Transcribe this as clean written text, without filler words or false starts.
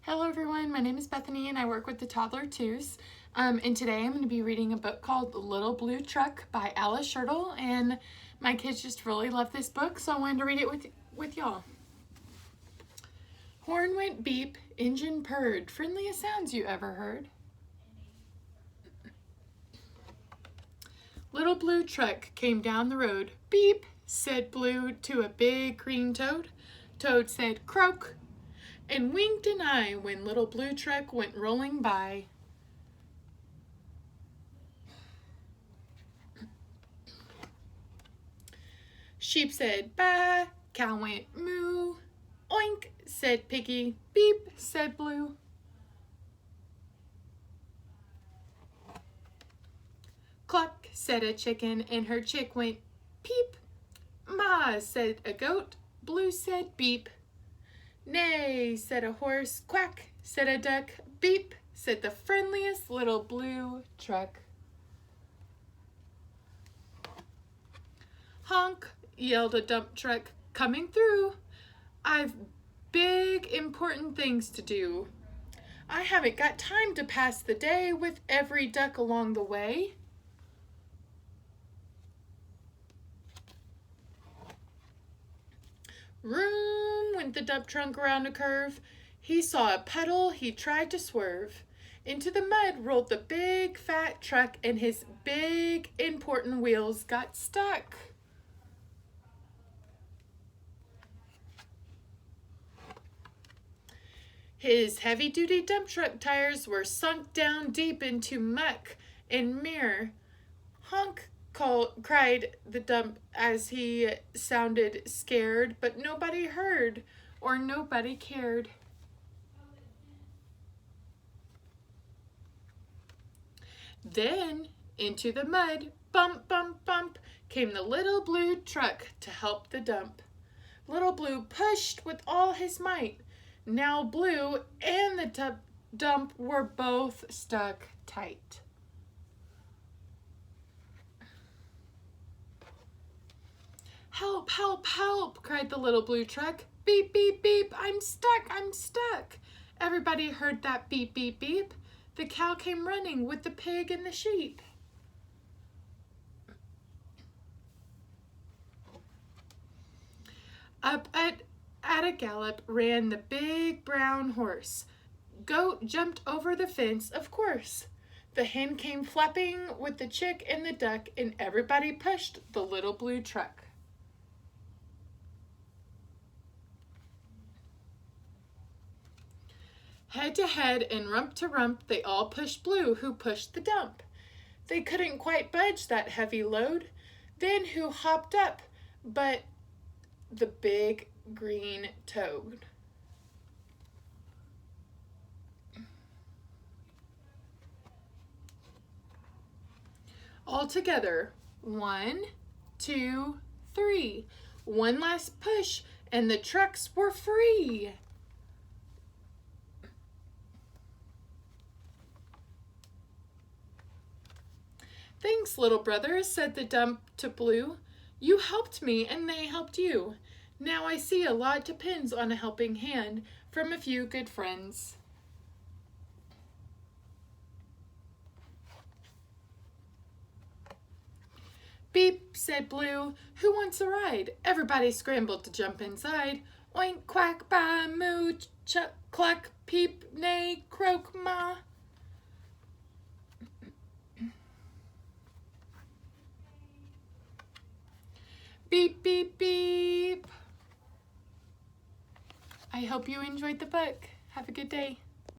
Hello everyone, my name is Bethany and I work with the Toddler Twos. And today I'm going to be reading a book called The Little Blue Truck by Alice Shirtle, and my kids just really love this book, so I wanted to read it with y'all. Horn went beep, engine purred, friendliest sounds you ever heard. Little Blue Truck came down the road. Beep, said Blue to a big green toad. Toad said croak, and winked an eye when Little Blue Truck went rolling by. Sheep said baa, cow went moo. Oink, said Piggy. Beep, said Blue. Cluck, said a chicken, and her chick went peep. Ma, said a goat. Blue said beep. Neigh, said a horse. Quack, said a duck. Beep, said the friendliest little blue truck. Honk, yelled a dump truck, coming through. I've big important things to do. I haven't got time to pass the day with every duck along the way. Room went the dump truck around a curve. He saw a puddle, he tried to swerve. Into the mud rolled the big fat truck, and his big important wheels got stuck. His heavy-duty dump truck tires were sunk down deep into muck and mire. Honk, cried the dump as he sounded scared, but nobody heard or nobody cared. Then into the mud, bump, bump, bump, came the little blue truck to help the dump. Little Blue pushed with all his might. Now Blue and the dump were both stuck tight. Help, help, help, cried the little blue truck. Beep, beep, beep, I'm stuck, I'm stuck. Everybody heard that beep, beep, beep. The cow came running with the pig and the sheep. Up at a gallop ran the big brown horse. Goat jumped over the fence, of course. The hen came flapping with the chick and the duck, and everybody pushed the little blue truck. Head to head and rump to rump, they all pushed Blue, who pushed the dump. They couldn't quite budge that heavy load. Then who hopped up but the big green toad? All together, 1, 2, 3. One last push, and the trucks were free. Thanks, little brother, said the dump to Blue. You helped me, and they helped you. Now I see a lot depends on a helping hand from a few good friends. Beep, said Blue. Who wants a ride? Everybody scrambled to jump inside. Oink, quack, baa, moo, chuck, cluck, peep, neigh, croak, ma. Beep, beep, beep. I hope you enjoyed the book. Have a good day.